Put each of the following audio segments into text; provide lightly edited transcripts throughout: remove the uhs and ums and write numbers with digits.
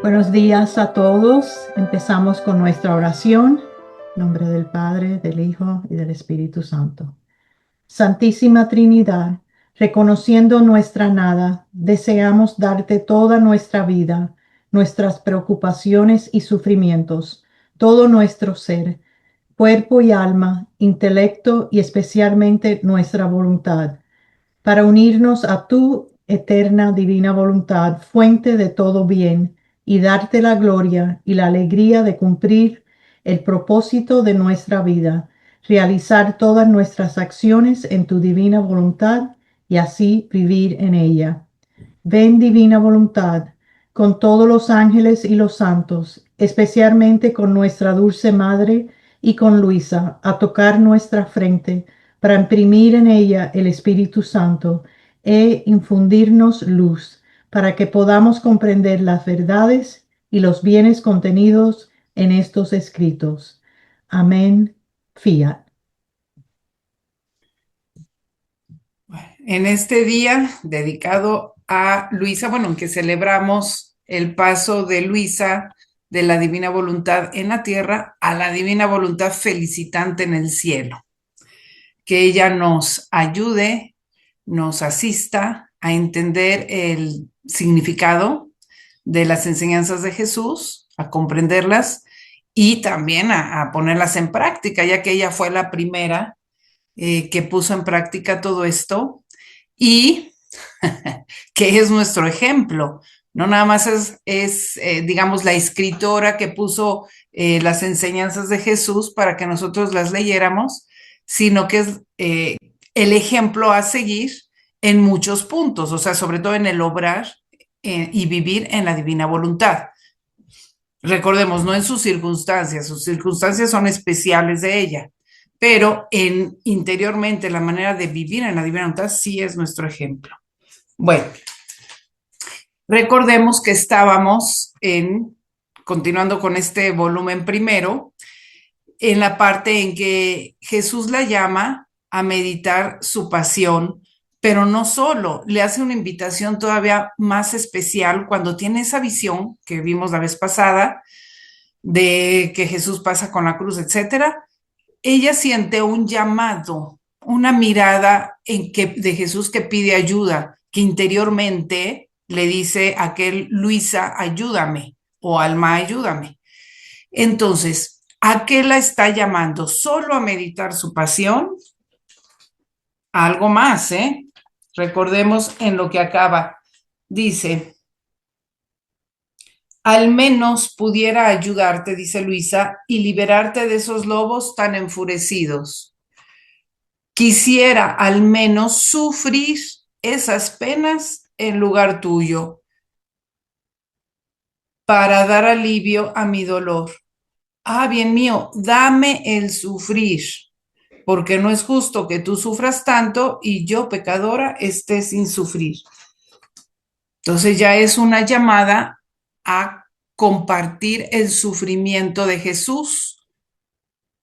Buenos días a todos. Empezamos con nuestra oración. En nombre del Padre, del Hijo y del Espíritu Santo. Santísima Trinidad, reconociendo nuestra nada, deseamos darte toda nuestra vida, nuestras preocupaciones y sufrimientos, todo nuestro ser, cuerpo y alma, intelecto y especialmente nuestra voluntad, para unirnos a tu eterna divina voluntad, fuente de todo bien, y darte la gloria y la alegría de cumplir el propósito de nuestra vida, realizar todas nuestras acciones en tu divina voluntad y así vivir en ella. Ven, divina voluntad, con todos los ángeles y los santos, especialmente con nuestra dulce Madre y con Luisa, a tocar nuestra frente para imprimir en ella el Espíritu Santo e infundirnos luz, para que podamos comprender las verdades y los bienes contenidos en estos escritos. Amén. Fiat. En este día dedicado a Luisa, bueno, en que celebramos el paso de Luisa de la divina voluntad en la tierra a la divina voluntad felicitante en el cielo. Que ella nos ayude, nos asista a entender el significado de las enseñanzas de Jesús, a comprenderlas y también a ponerlas en práctica, ya que ella fue la primera que puso en práctica todo esto y que es nuestro ejemplo. No nada más digamos, la escritora que puso las enseñanzas de Jesús para que nosotros las leyéramos, sino que es el ejemplo a seguir en muchos puntos, o sea, sobre todo en el obrar y vivir en la divina voluntad. Recordemos, no en sus circunstancias son especiales de ella, pero interiormente la manera de vivir en la divina voluntad sí es nuestro ejemplo. Bueno, recordemos que estábamos continuando con este volumen primero, en la parte en que Jesús la llama a meditar su pasión, pero no solo, le hace una invitación todavía más especial cuando tiene esa visión que vimos la vez pasada de que Jesús pasa con la cruz, etcétera. Ella siente un llamado, una mirada de Jesús que pide ayuda, que interiormente le dice a aquel Luisa, ayúdame, o Alma, ayúdame. Entonces, ¿a qué la está llamando? ¿Solo a meditar su pasión? A algo más, ¿eh? Recordemos en lo que acaba. Dice, al menos pudiera ayudarte, dice Luisa, y liberarte de esos lobos tan enfurecidos. Quisiera al menos sufrir esas penas en lugar tuyo para dar alivio a mi dolor. Ah, bien mío, dame el sufrir, porque no es justo que tú sufras tanto y yo, pecadora, esté sin sufrir. Entonces ya es una llamada a compartir el sufrimiento de Jesús,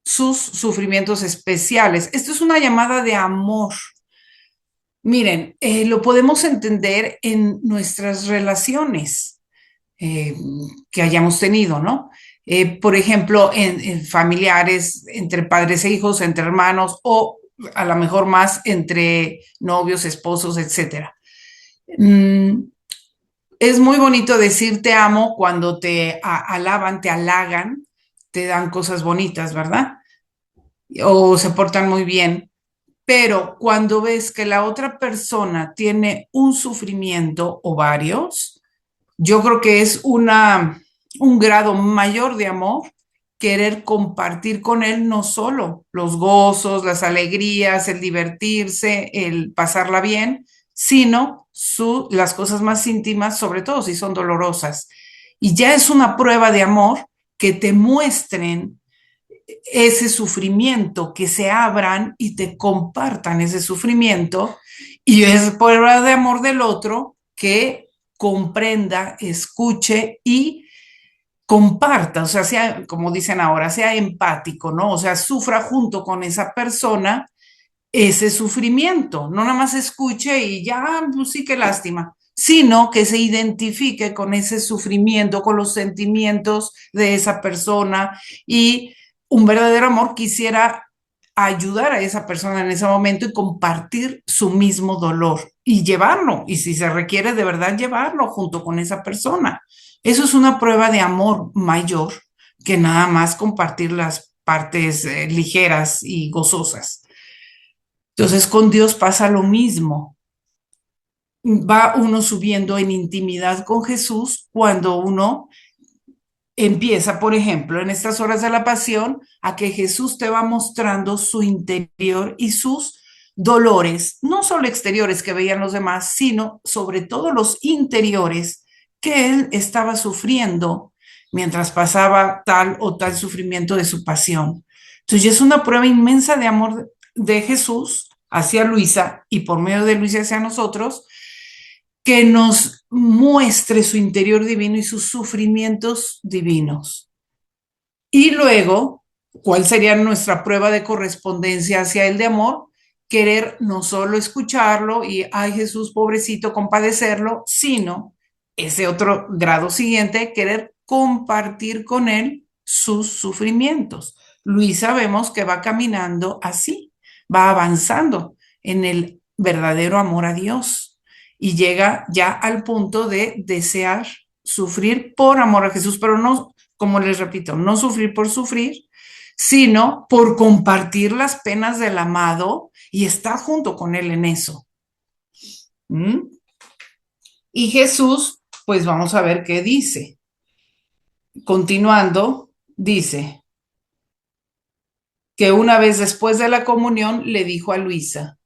sus sufrimientos especiales. Esto es una llamada de amor. Miren, lo podemos entender en nuestras relaciones eh, que hayamos tenido, ¿no? Por ejemplo, en familiares, entre padres e hijos, entre hermanos o a lo mejor más entre novios, esposos, etcétera. Mm, es muy bonito decir te amo cuando te alaban, te halagan, te dan cosas bonitas, ¿verdad? O se portan muy bien. Pero cuando ves que la otra persona tiene un sufrimiento o varios, yo creo que es un grado mayor de amor querer compartir con él no solo los gozos, las alegrías, el divertirse, el pasarla bien, sino las cosas más íntimas, sobre todo si son dolorosas. Y ya es una prueba de amor que te muestren ese sufrimiento, que se abran y te compartan ese sufrimiento, y es prueba de amor del otro que comprenda, escuche y comparta, o sea, sea, como dicen ahora, sea empático, ¿no? O sea, sufra junto con esa persona ese sufrimiento, no nada más escuche y ya, pues sí, qué lástima. sino que se identifique con ese sufrimiento, con los sentimientos de esa persona y un verdadero amor quisiera ayudar a esa persona en ese momento y compartir su mismo dolor y llevarlo, y si se requiere de verdad llevarlo junto con esa persona. Eso es una prueba de amor mayor que nada más compartir las partes ligeras y gozosas. Entonces con Dios pasa lo mismo. Va uno subiendo en intimidad con Jesús cuando uno empieza, por ejemplo, en estas horas de la pasión, a que Jesús te va mostrando su interior y sus dolores, no solo exteriores que veían los demás, sino sobre todo los interiores que él estaba sufriendo mientras pasaba tal o tal sufrimiento de su pasión. Entonces es una prueba inmensa de amor de Jesús hacia Luisa y por medio de Luisa hacia nosotros, que nos muestre su interior divino y sus sufrimientos divinos. Y luego, ¿cuál sería nuestra prueba de correspondencia hacia él de amor? Querer no solo escucharlo y, ay Jesús, pobrecito, compadecerlo, sino ese otro grado siguiente, querer compartir con él sus sufrimientos. Luisa vemos que va caminando así, va avanzando en el verdadero amor a Dios y llega ya al punto de desear sufrir por amor a Jesús, pero no, como les repito, no sufrir por sufrir, sino por compartir las penas del amado y estar junto con él en eso. ¿Mm? Y Jesús, pues vamos a ver qué dice. Continuando, dice que una vez después de la comunión le dijo a Luisa,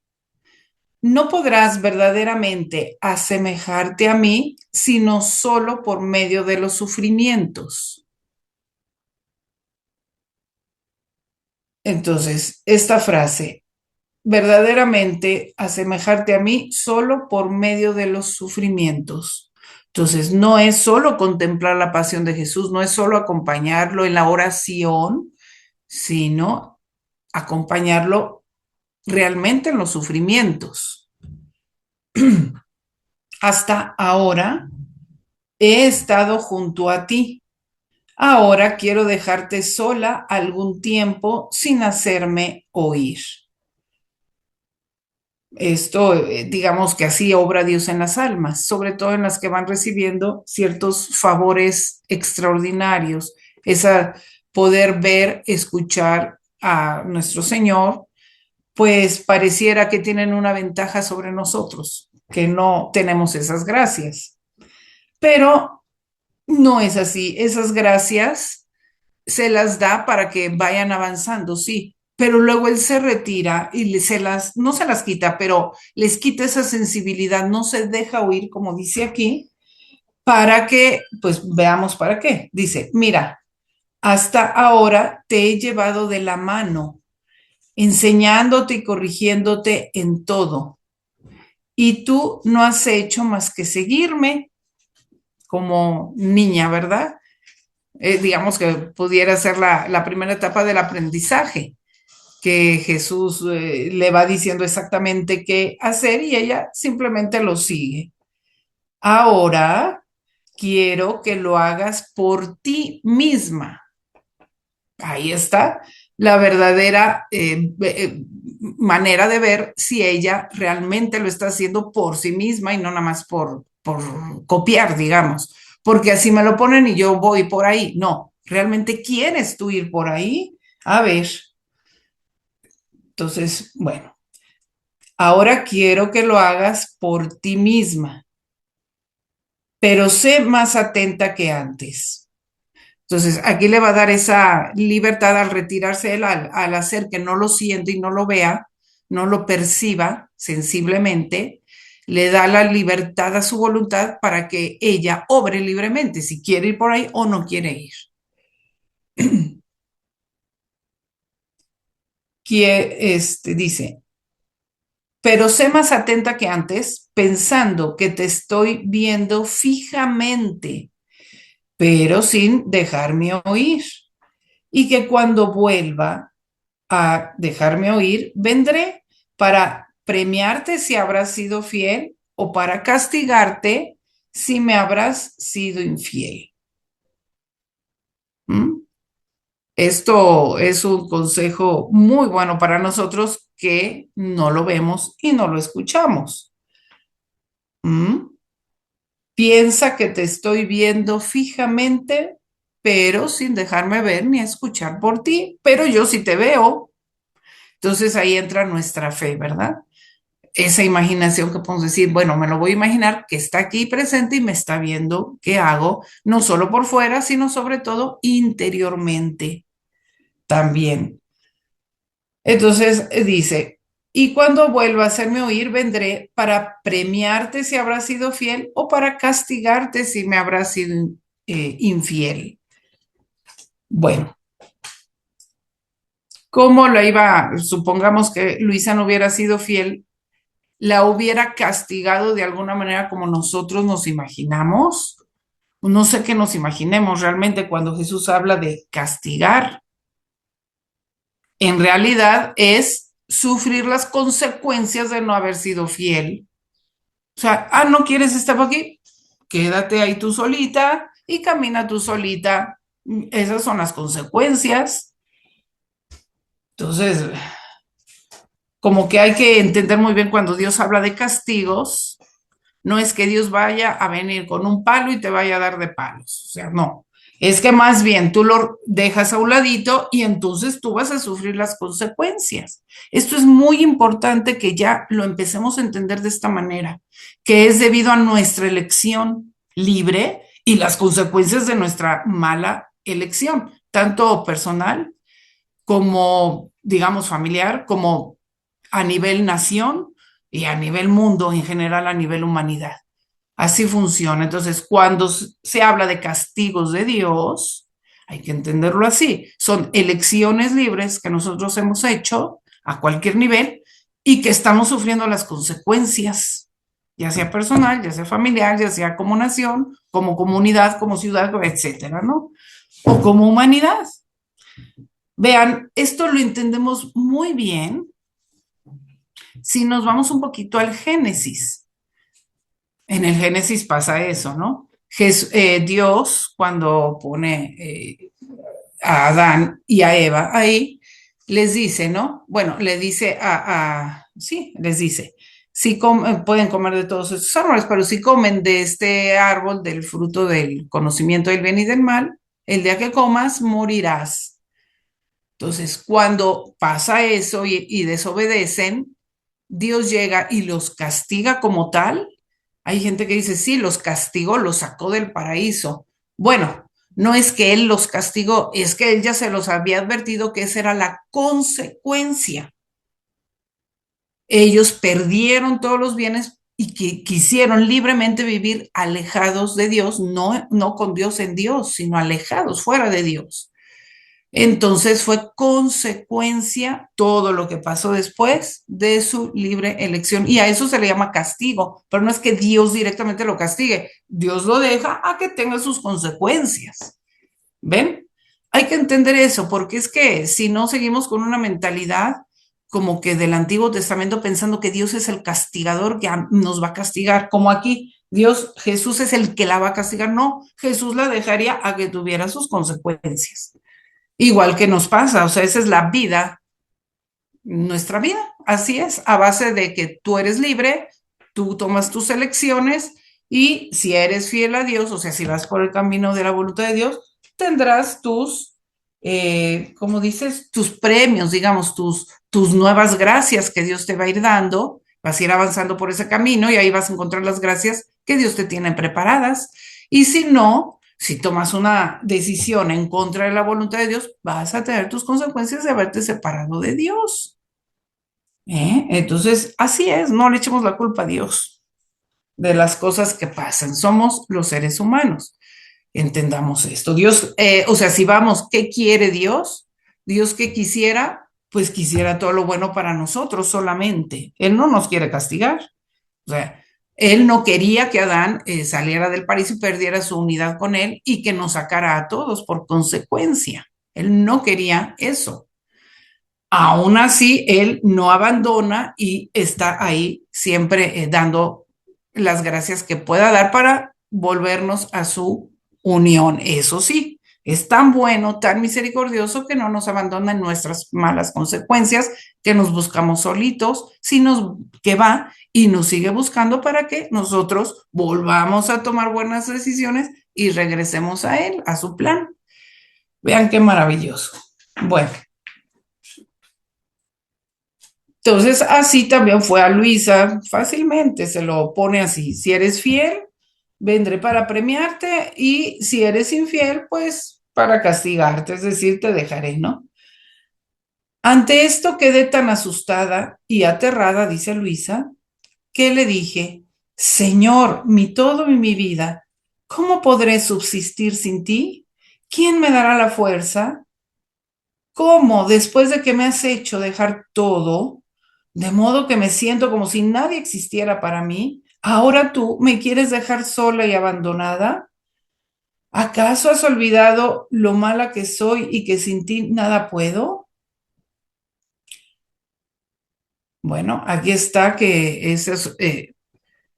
no podrás verdaderamente asemejarte a mí, sino solo por medio de los sufrimientos. Entonces, esta frase, verdaderamente asemejarte a mí solo por medio de los sufrimientos. Entonces, no es solo contemplar la pasión de Jesús, no es solo acompañarlo en la oración, sino acompañarlo realmente en los sufrimientos. Hasta ahora he estado junto a ti. Ahora quiero dejarte sola algún tiempo sin hacerme oír. Esto, digamos que así obra Dios en las almas, sobre todo en las que van recibiendo ciertos favores extraordinarios. Esa poder ver, escuchar a nuestro Señor, pues pareciera que tienen una ventaja sobre nosotros, que no tenemos esas gracias. Pero no es así. Esas gracias se las da para que vayan avanzando, sí, pero luego él se retira y no se las quita, pero les quita esa sensibilidad, no se deja oír, como dice aquí, para que, pues veamos para qué. Dice, mira, hasta ahora te he llevado de la mano, enseñándote y corrigiéndote en todo, y tú no has hecho más que seguirme como niña, ¿verdad? Digamos que pudiera ser la primera etapa del aprendizaje, que Jesús le va diciendo exactamente qué hacer y ella simplemente lo sigue. Ahora quiero que lo hagas por ti misma. Ahí está la verdadera manera de ver si ella realmente lo está haciendo por sí misma y no nada más por copiar, digamos. Porque así me lo ponen y yo voy por ahí. No, ¿realmente quieres tú ir por ahí? A ver, entonces, bueno, ahora quiero que lo hagas por ti misma, pero sé más atenta que antes. Entonces, aquí le va a dar esa libertad al retirarse él, al hacer que no lo siente y no lo vea, no lo perciba sensiblemente, le da la libertad a su voluntad para que ella obre libremente si quiere ir por ahí o no quiere ir. Que dice, pero sé más atenta que antes, pensando que te estoy viendo fijamente, pero sin dejarme oír, y que cuando vuelva a dejarme oír, vendré para premiarte si habrás sido fiel o para castigarte si me habrás sido infiel. ¿Mm? Esto es un consejo muy bueno para nosotros que no lo vemos y no lo escuchamos. ¿Mm? Piensa que te estoy viendo fijamente, pero sin dejarme ver ni escuchar por ti, pero yo sí te veo. Entonces ahí entra nuestra fe, ¿verdad? Esa imaginación que podemos decir, bueno, me lo voy a imaginar que está aquí presente y me está viendo qué hago, no solo por fuera, sino sobre todo interiormente también. Entonces dice, y cuando vuelva a hacerme oír, vendré para premiarte si habrás sido fiel o para castigarte si me habrás sido infiel. Bueno, ¿cómo la iba? Supongamos que Luisa no hubiera sido fiel, la hubiera castigado de alguna manera como nosotros nos imaginamos. No sé qué nos imaginemos realmente cuando Jesús habla de castigar. En realidad es sufrir las consecuencias de no haber sido fiel. O sea, no quieres estar aquí, quédate ahí tú solita y camina tú solita. Esas son las consecuencias. Entonces, como que hay que entender muy bien cuando Dios habla de castigos, no es que Dios vaya a venir con un palo y te vaya a dar de palos. O sea, no. Es que más bien tú lo dejas a un ladito y entonces tú vas a sufrir las consecuencias. Esto es muy importante que ya lo empecemos a entender de esta manera, que es debido a nuestra elección libre y las consecuencias de nuestra mala elección, tanto personal como, digamos, familiar, como a nivel nación y a nivel mundo en general, a nivel humanidad. Así funciona. Entonces, cuando se habla de castigos de Dios, hay que entenderlo así. Son elecciones libres que nosotros hemos hecho a cualquier nivel y que estamos sufriendo las consecuencias, ya sea personal, ya sea familiar, ya sea como nación, como comunidad, como ciudad, etcétera, ¿no? O como humanidad. Vean, esto lo entendemos muy bien si nos vamos un poquito al Génesis. En el Génesis pasa eso, ¿no? Dios, cuando pone a Adán y a Eva ahí, les dice, ¿no? Bueno, le dice sí, les dice, sí pueden comer de todos estos árboles, pero si comen de este árbol, del fruto del conocimiento del bien y del mal, el día que comas, morirás. Entonces, cuando pasa eso y desobedecen, Dios llega y los castiga como tal. Hay gente que dice, sí, los castigó, los sacó del paraíso. Bueno, no es que Él los castigó, es que Él ya se los había advertido que esa era la consecuencia. Ellos perdieron todos los bienes y que quisieron libremente vivir alejados de Dios, no con Dios en Dios, sino alejados, fuera de Dios. Entonces fue consecuencia todo lo que pasó después de su libre elección. Y a eso se le llama castigo, pero no es que Dios directamente lo castigue, Dios lo deja a que tenga sus consecuencias. ¿Ven? Hay que entender eso, porque es que si no seguimos con una mentalidad como que del Antiguo Testamento pensando que Dios es el castigador que nos va a castigar, como aquí. Dios, Jesús es el que la va a castigar. No, Jesús la dejaría a que tuviera sus consecuencias. Igual que nos pasa, o sea, esa es la vida, nuestra vida, así es, a base de que tú eres libre, tú tomas tus elecciones y si eres fiel a Dios, o sea, si vas por el camino de la voluntad de Dios, tendrás como dices, tus premios, digamos, tus nuevas gracias que Dios te va a ir dando, vas a ir avanzando por ese camino y ahí vas a encontrar las gracias que Dios te tiene preparadas. Y si no, si tomas una decisión en contra de la voluntad de Dios, vas a tener tus consecuencias de haberte separado de Dios. Entonces, así es, no le echemos la culpa a Dios de las cosas que pasan. Somos los seres humanos. Entendamos esto. Dios, o sea, si vamos, ¿qué quiere Dios? Dios que quisiera, pues quisiera todo lo bueno para nosotros solamente. Él no nos quiere castigar. O sea, él no quería que Adán saliera del paraíso y perdiera su unidad con él y que nos sacara a todos por consecuencia. Él no quería eso. Aún así, él no abandona y está ahí siempre dando las gracias que pueda dar para volvernos a su unión. Eso sí, es tan bueno, tan misericordioso que no nos abandona en nuestras malas consecuencias, que nos buscamos solitos, sino que va y nos sigue buscando para que nosotros volvamos a tomar buenas decisiones y regresemos a él, a su plan. Vean qué maravilloso. Bueno, entonces así también fue a Luisa, fácilmente se lo pone así: si eres fiel, vendré para premiarte, y si eres infiel, pues para castigarte, es decir, te dejaré, ¿no? Ante esto quedé tan asustada y aterrada, dice Luisa, que le dije: Señor, mi todo y mi vida, ¿cómo podré subsistir sin ti? ¿Quién me dará la fuerza? ¿Cómo, después de que me has hecho dejar todo, de modo que me siento como si nadie existiera para mí, ahora tú me quieres dejar sola y abandonada? ¿Acaso has olvidado lo mala que soy y que sin ti nada puedo? Bueno, aquí está que esos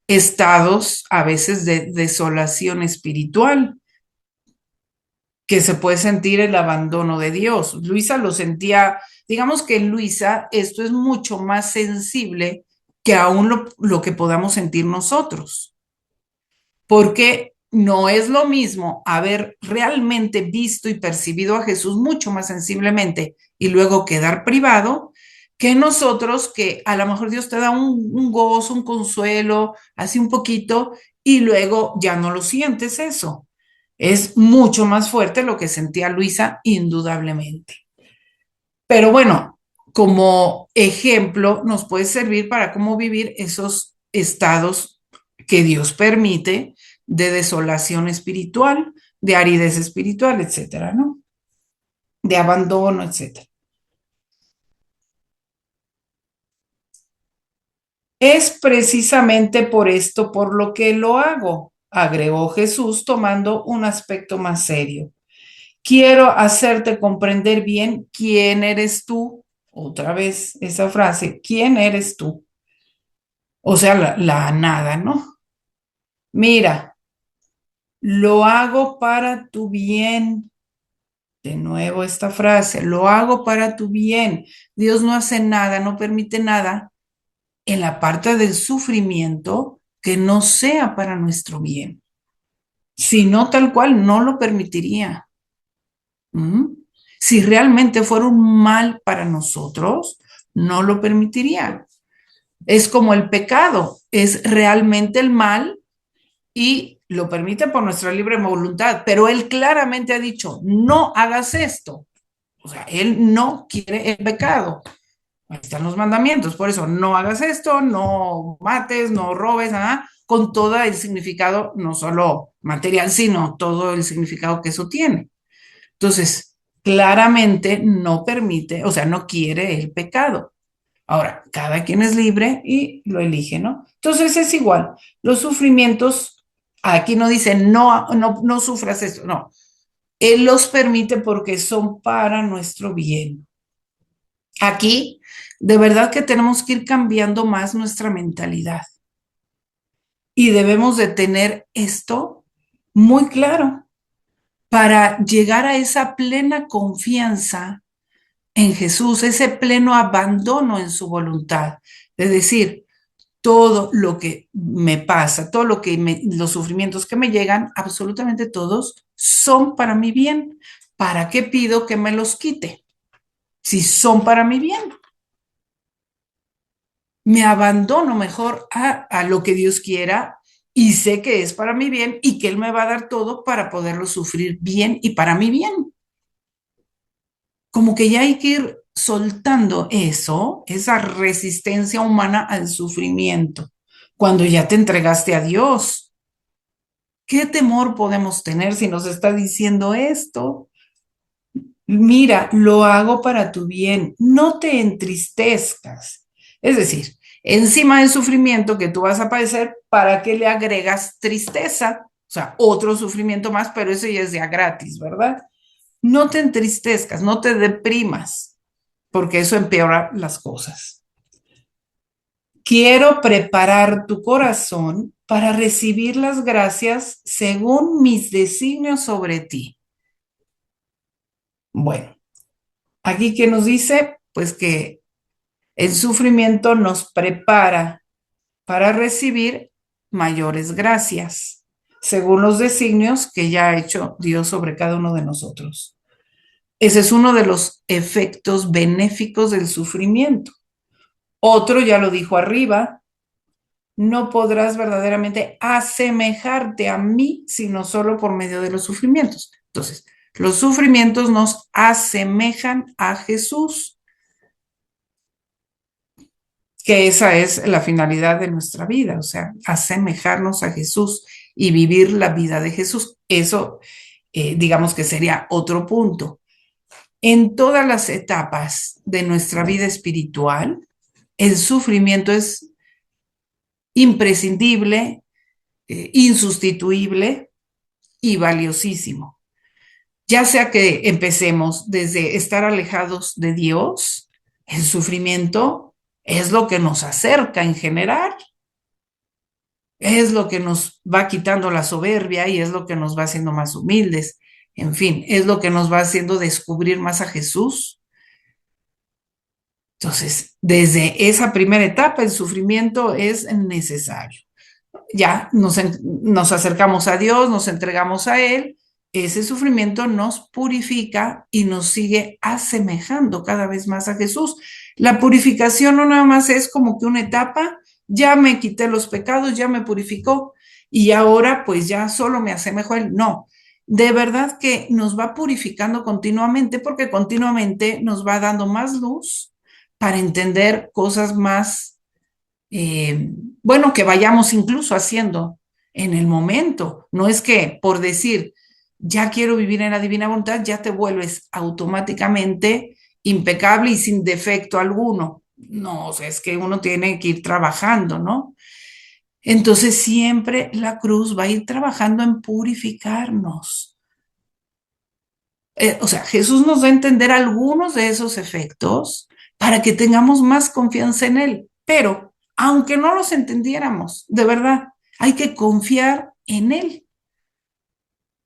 estados a veces de desolación espiritual, que se puede sentir el abandono de Dios. Luisa lo sentía, digamos que en Luisa esto es mucho más sensible que aún lo que podamos sentir nosotros, porque no es lo mismo haber realmente visto y percibido a Jesús mucho más sensiblemente y luego quedar privado, que nosotros, que a lo mejor Dios te da un gozo, un consuelo, así un poquito, y luego ya no lo sientes eso. Es mucho más fuerte lo que sentía Luisa, indudablemente. Pero bueno, como ejemplo nos puede servir para cómo vivir esos estados que Dios permite de desolación espiritual, de aridez espiritual, etcétera, ¿no? De abandono, etcétera. Es precisamente por esto por lo que lo hago, agregó Jesús tomando un aspecto más serio. Quiero hacerte comprender bien quién eres tú. Otra vez esa frase: ¿quién eres tú? O sea, la nada, ¿no? Mira, lo hago para tu bien. De nuevo esta frase: lo hago para tu bien. Dios no hace nada, no permite nada en la parte del sufrimiento que no sea para nuestro bien. Si no, tal cual, no lo permitiría. ¿Mm? Si realmente fuera un mal para nosotros, no lo permitiría. Es como el pecado, es realmente el mal y lo permite por nuestra libre voluntad, pero él claramente ha dicho: no hagas esto. O sea, él no quiere el pecado. Ahí están los mandamientos, por eso: no hagas esto, no mates, no robes, nada, con todo el significado, no solo material, sino todo el significado que eso tiene. Entonces, claramente no permite, o sea, no quiere el pecado. Ahora, cada quien es libre y lo elige, ¿no? Entonces es igual. Los sufrimientos, aquí no dice no, no, no sufras esto, no. Él los permite porque son para nuestro bien. Aquí, de verdad que tenemos que ir cambiando más nuestra mentalidad y debemos de tener esto muy claro para llegar a esa plena confianza en Jesús, ese pleno abandono en su voluntad. Es decir, todo lo que me pasa, todo lo que los sufrimientos que me llegan, absolutamente todos son para mi bien. ¿Para qué pido que me los quite? Si son para mi bien, me abandono mejor a lo que Dios quiera y sé que es para mi bien y que Él me va a dar todo para poderlo sufrir bien y para mi bien. Como que ya hay que ir soltando eso, esa resistencia humana al sufrimiento, cuando ya te entregaste a Dios. ¿Qué temor podemos tener si nos está diciendo esto? Mira, lo hago para tu bien, no te entristezcas. Es decir, encima del sufrimiento que tú vas a padecer, ¿para qué le agregas tristeza? O sea, otro sufrimiento más, pero eso ya es ya gratis, ¿verdad? No te entristezcas, no te deprimas, porque eso empeora las cosas. Quiero preparar tu corazón para recibir las gracias según mis designios sobre ti. Bueno, aquí que nos dice, pues que el sufrimiento nos prepara para recibir mayores gracias, según los designios que ya ha hecho Dios sobre cada uno de nosotros. Ese es uno de los efectos benéficos del sufrimiento. Otro, ya lo dijo arriba, no podrás verdaderamente asemejarte a mí, sino solo por medio de los sufrimientos. Entonces, los sufrimientos nos asemejan a Jesús, que esa es la finalidad de nuestra vida, o sea, asemejarnos a Jesús y vivir la vida de Jesús. Eso, digamos que sería otro punto. En todas las etapas de nuestra vida espiritual, el sufrimiento es imprescindible, insustituible y valiosísimo. Ya sea que empecemos desde estar alejados de Dios, el sufrimiento es lo que nos acerca en general, es lo que nos va quitando la soberbia y es lo que nos va haciendo más humildes. En fin, es lo que nos va haciendo descubrir más a Jesús. Entonces, desde esa primera etapa, el sufrimiento es necesario. Ya nos acercamos a Dios, nos entregamos a Él, ese sufrimiento nos purifica y nos sigue asemejando cada vez más a Jesús. La purificación no nada más es como que una etapa, ya me quité los pecados, ya me purificó y ahora pues ya solo me asemejo a Él. No, de verdad que nos va purificando continuamente porque continuamente nos va dando más luz para entender cosas más eh, bueno, que vayamos incluso haciendo en el momento. No es que por decir, ya quiero vivir en la divina voluntad, ya te vuelves automáticamente impecable y sin defecto alguno. No, o sea, es que uno tiene que ir trabajando, ¿no? Entonces siempre la cruz va a ir trabajando en purificarnos. O sea, Jesús nos da a entender algunos de esos efectos para que tengamos más confianza en Él. Pero, aunque no los entendiéramos, de verdad, hay que confiar en Él.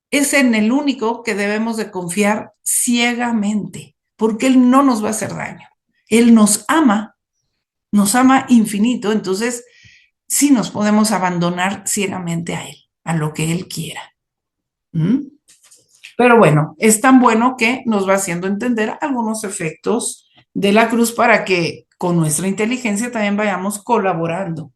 Es en el único que debemos de confiar ciegamente, porque Él no nos va a hacer daño. Él nos ama infinito, entonces sí nos podemos abandonar ciegamente a Él, a lo que Él quiera. ¿Mm? Pero bueno, es tan bueno que nos va haciendo entender algunos efectos de la cruz para que con nuestra inteligencia también vayamos colaborando.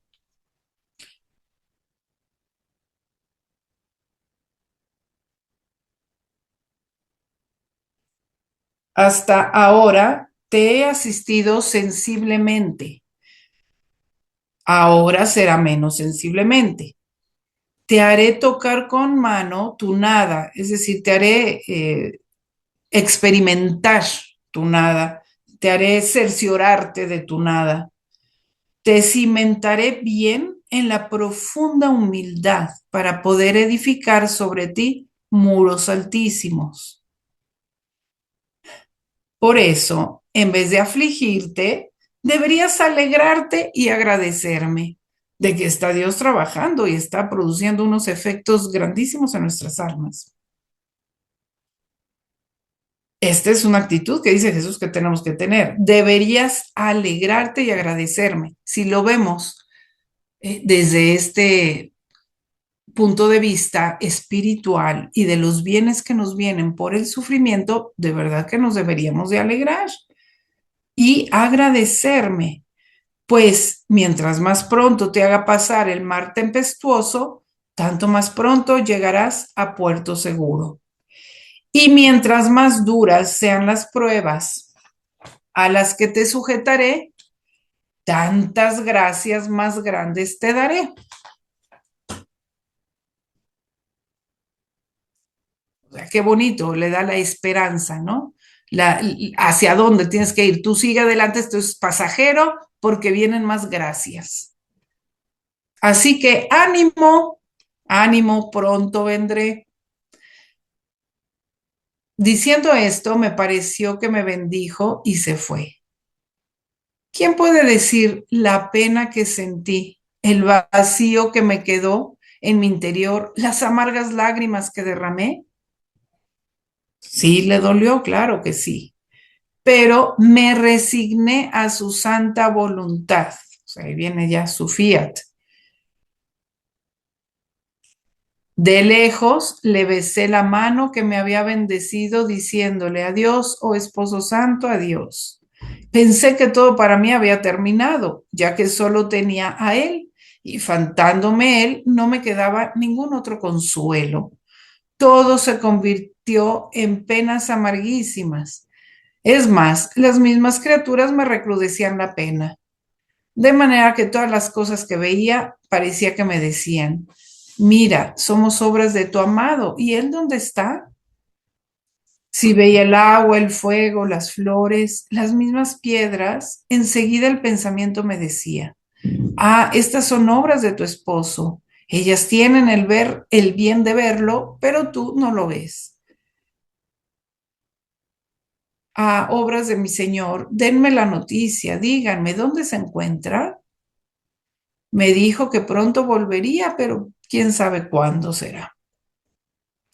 Hasta ahora te he asistido sensiblemente, ahora será menos sensiblemente. Te haré tocar con mano tu nada, es decir, te haré experimentar tu nada, te haré cerciorarte de tu nada. Te cimentaré bien en la profunda humildad para poder edificar sobre ti muros altísimos. Por eso, en vez de afligirte, deberías alegrarte y agradecerme de que está Dios trabajando y está produciendo unos efectos grandísimos en nuestras almas. Esta es una actitud que dice Jesús que tenemos que tener. Deberías alegrarte y agradecerme. Si lo vemos desde este punto de vista espiritual y de los bienes que nos vienen por el sufrimiento, de verdad que nos deberíamos de alegrar y agradecerme, pues mientras más pronto te haga pasar el mar tempestuoso, tanto más pronto llegarás a puerto seguro. Y mientras más duras sean las pruebas a las que te sujetaré, tantas gracias más grandes te daré. O sea, qué bonito, le da la esperanza, ¿no? Hacia dónde tienes que ir. Tú sigue adelante, esto es pasajero porque vienen más gracias. Así que ánimo, ánimo, pronto vendré. Diciendo esto, me pareció que me bendijo y se fue. ¿Quién puede decir la pena que sentí, el vacío que me quedó en mi interior, las amargas lágrimas que derramé? Sí, le dolió, claro que sí, pero me resigné a su santa voluntad. O sea, ahí viene ya su fiat. De lejos le besé la mano que me había bendecido, diciéndole adiós, oh esposo santo, adiós. Pensé que todo para mí había terminado, ya que solo tenía a él, y faltándome él, no me quedaba ningún otro consuelo. Todo se convirtió en penas amarguísimas. Es más, las mismas criaturas me recrudecían la pena, de manera que todas las cosas que veía parecía que me decían, mira, somos obras de tu amado, ¿y él dónde está? Si veía el agua, el fuego, las flores, las mismas piedras, enseguida el pensamiento me decía, ah, estas son obras de tu esposo. Ellas tienen el bien de verlo, pero tú no lo ves. Ah, obras de mi Señor, denme la noticia, díganme, ¿dónde se encuentra? Me dijo que pronto volvería, pero quién sabe cuándo será.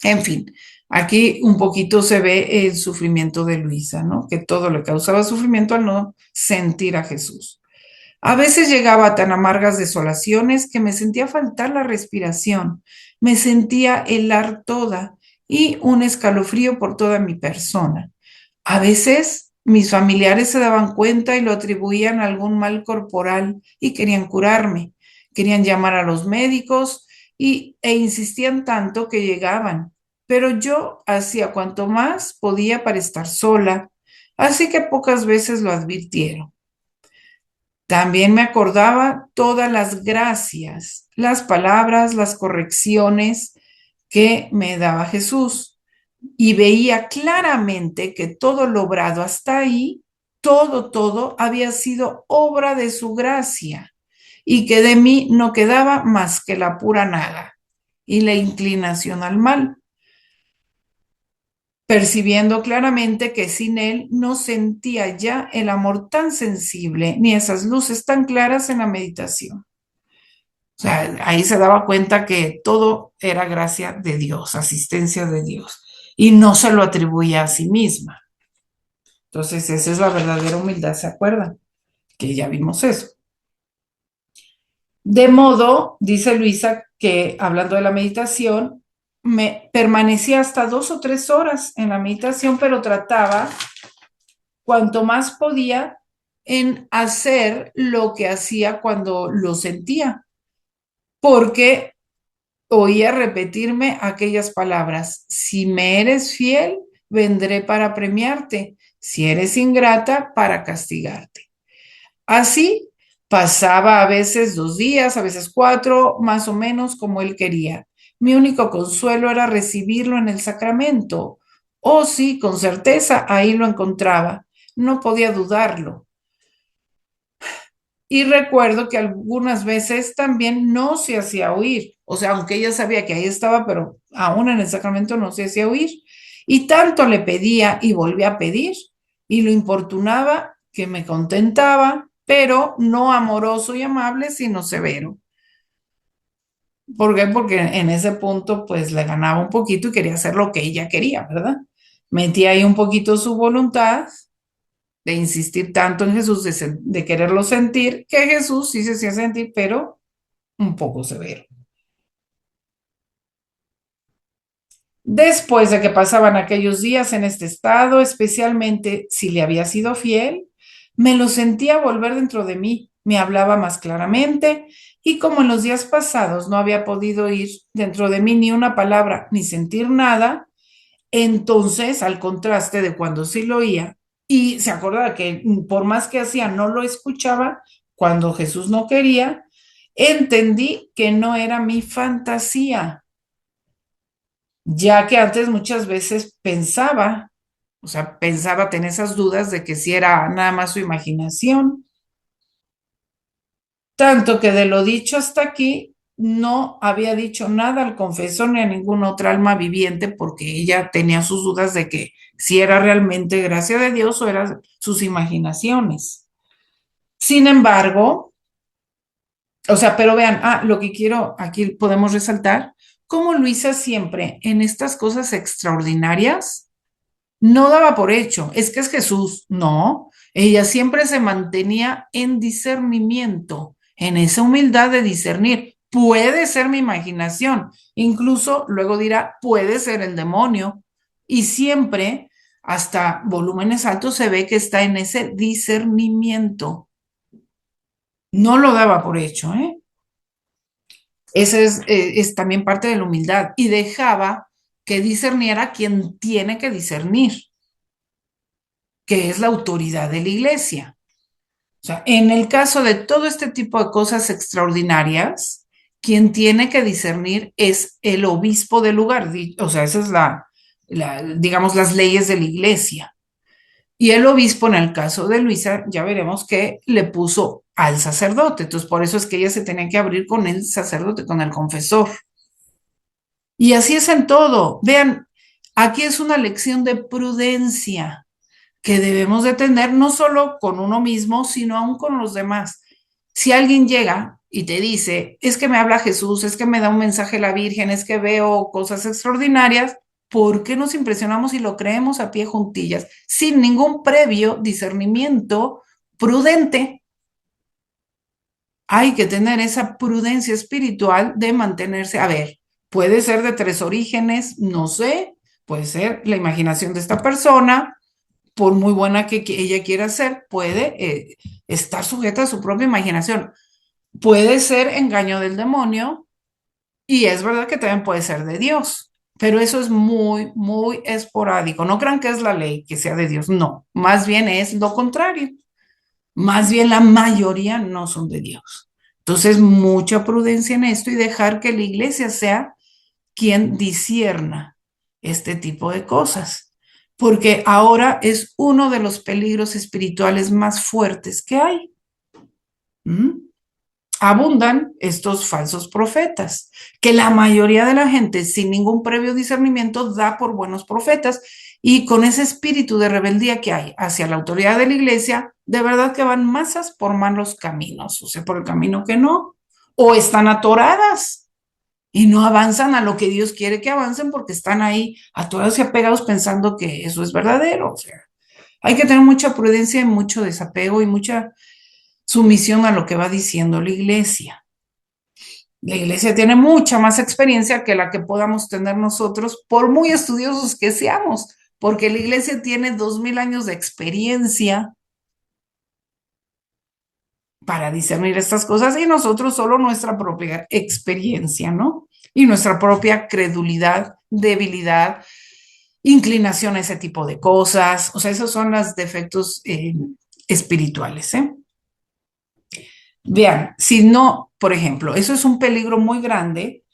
En fin, aquí un poquito se ve el sufrimiento de Luisa, ¿no? Que todo le causaba sufrimiento al no sentir a Jesús. A veces llegaba a tan amargas desolaciones que me sentía faltar la respiración, me sentía helar toda y un escalofrío por toda mi persona. A veces mis familiares se daban cuenta y lo atribuían a algún mal corporal y querían curarme. Querían llamar a los médicos e insistían tanto que llegaban. Pero yo hacía cuanto más podía para estar sola, así que pocas veces lo advirtieron. También me acordaba todas las gracias, las palabras, las correcciones que me daba Jesús y veía claramente que todo logrado hasta ahí, todo había sido obra de su gracia y que de mí no quedaba más que la pura nada y la inclinación al mal, percibiendo claramente que sin él no sentía ya el amor tan sensible ni esas luces tan claras en la meditación. O sea, ahí se daba cuenta que todo era gracia de Dios, asistencia de Dios, y no se lo atribuía a sí misma. Entonces, esa es la verdadera humildad, ¿se acuerdan? Que ya vimos eso. De modo, dice Luisa, que hablando de la meditación, me permanecía hasta 2 o 3 horas en la meditación, pero trataba cuanto más podía en hacer lo que hacía cuando lo sentía, porque oía repetirme aquellas palabras, si me eres fiel, vendré para premiarte, si eres ingrata, para castigarte. Así pasaba a veces 2 días, a veces 4, más o menos como él quería. Mi único consuelo era recibirlo en el sacramento. Oh, sí, con certeza ahí lo encontraba. No podía dudarlo. Y recuerdo que algunas veces también no se hacía oír. O sea, aunque ella sabía que ahí estaba, pero aún en el sacramento no se hacía oír. Y tanto le pedía y volvía a pedir y lo importunaba que me contentaba, pero no amoroso y amable, sino severo. ¿Por qué? Porque en ese punto pues le ganaba un poquito y quería hacer lo que ella quería, ¿verdad? Metía ahí un poquito su voluntad de insistir tanto en Jesús, de quererlo sentir, que Jesús sí se hacía sentir, pero un poco severo. Después de que pasaban aquellos días en este estado, especialmente si le había sido fiel, me lo sentía volver dentro de mí, me hablaba más claramente y como en los días pasados no había podido ir dentro de mí ni una palabra ni sentir nada, entonces al contraste de cuando sí lo oía y se acordaba que por más que hacía no lo escuchaba, cuando Jesús no quería, entendí que no era mi fantasía, ya que antes muchas veces pensaba, o sea, pensaba tener esas dudas de que si era nada más su imaginación, tanto que de lo dicho hasta aquí no había dicho nada al confesor ni a ninguna otra alma viviente porque ella tenía sus dudas de que si era realmente gracia de Dios o eran sus imaginaciones. Sin embargo, o sea, pero vean, lo que quiero, aquí podemos resaltar, cómo Luisa siempre en estas cosas extraordinarias no daba por hecho, es que es Jesús, no, ella siempre se mantenía en discernimiento, en esa humildad de discernir. Puede ser mi imaginación, incluso luego dirá, puede ser el demonio, y siempre, hasta volúmenes altos, se ve que está en ese discernimiento. No lo daba por hecho, ¿eh? Ese es también parte de la humildad y dejaba que discerniera quien tiene que discernir, que es la autoridad de la iglesia. O sea, en el caso de todo este tipo de cosas extraordinarias, quien tiene que discernir es el obispo del lugar. O sea, esa es digamos, las leyes de la iglesia. Y el obispo, en el caso de Luisa, ya veremos que le puso al sacerdote. Entonces, por eso es que ella se tenía que abrir con el sacerdote, con el confesor. Y así es en todo. Vean, aquí es una lección de prudencia que debemos de tener no solo con uno mismo, sino aún con los demás. Si alguien llega y te dice, es que me habla Jesús, es que me da un mensaje la Virgen, es que veo cosas extraordinarias, ¿por qué nos impresionamos y lo creemos a pie juntillas, sin ningún previo discernimiento prudente? Hay que tener esa prudencia espiritual de mantenerse, a ver, puede ser de tres orígenes, no sé, puede ser la imaginación de esta persona, por muy buena que ella quiera ser, puede estar sujeta a su propia imaginación. Puede ser engaño del demonio y es verdad que también puede ser de Dios, pero eso es muy, muy esporádico. No crean que es la ley que sea de Dios, no, más bien es lo contrario. Más bien la mayoría no son de Dios. Entonces, mucha prudencia en esto y dejar que la iglesia sea quien discierna este tipo de cosas, porque ahora es uno de los peligros espirituales más fuertes que hay. ¿Mm? Abundan estos falsos profetas, que la mayoría de la gente sin ningún previo discernimiento da por buenos profetas y con ese espíritu de rebeldía que hay hacia la autoridad de la iglesia, de verdad que van masas por malos caminos, o sea, por el camino que no, o están atoradas y no avanzan a lo que Dios quiere que avancen porque están ahí atorados y apegados pensando que eso es verdadero. O sea, hay que tener mucha prudencia y mucho desapego y mucha sumisión a lo que va diciendo la iglesia. La iglesia tiene mucha más experiencia que la que podamos tener nosotros, por muy estudiosos que seamos, porque la iglesia tiene 2000 años de experiencia para discernir estas cosas y nosotros solo nuestra propia experiencia, ¿no? Y nuestra propia credulidad, debilidad, inclinación a ese tipo de cosas. O sea, esos son los defectos espirituales, ¿eh? Vean, si no, por ejemplo, eso es un peligro muy grande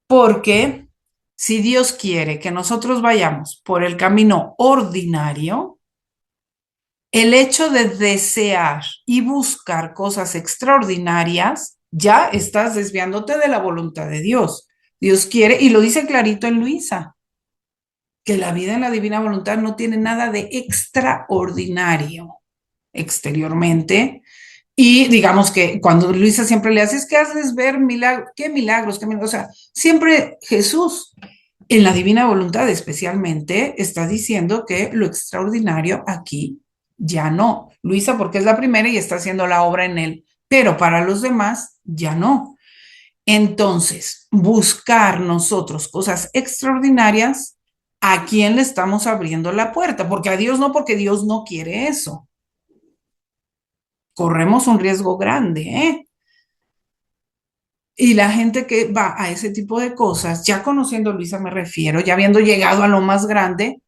porque si Dios quiere que nosotros vayamos por el camino ordinario, el hecho de desear y buscar cosas extraordinarias, ya estás desviándote de la voluntad de Dios. Dios quiere, y lo dice clarito en Luisa, que la vida en la divina voluntad no tiene nada de extraordinario exteriormente. Y digamos que cuando Luisa siempre le hace, es que haces ver milagros, qué milagros, qué milagros. O sea, siempre Jesús en la divina voluntad especialmente está diciendo que lo extraordinario aquí ya no. Luisa porque es la primera y está haciendo la obra en él, pero para los demás ya no. Entonces, buscar nosotros cosas extraordinarias, ¿a quién le estamos abriendo la puerta? Porque a Dios no, porque Dios no quiere eso. Corremos un riesgo grande, ¿eh? Y la gente que va a ese tipo de cosas, ya conociendo a Luisa me refiero, ya habiendo llegado a lo más grande,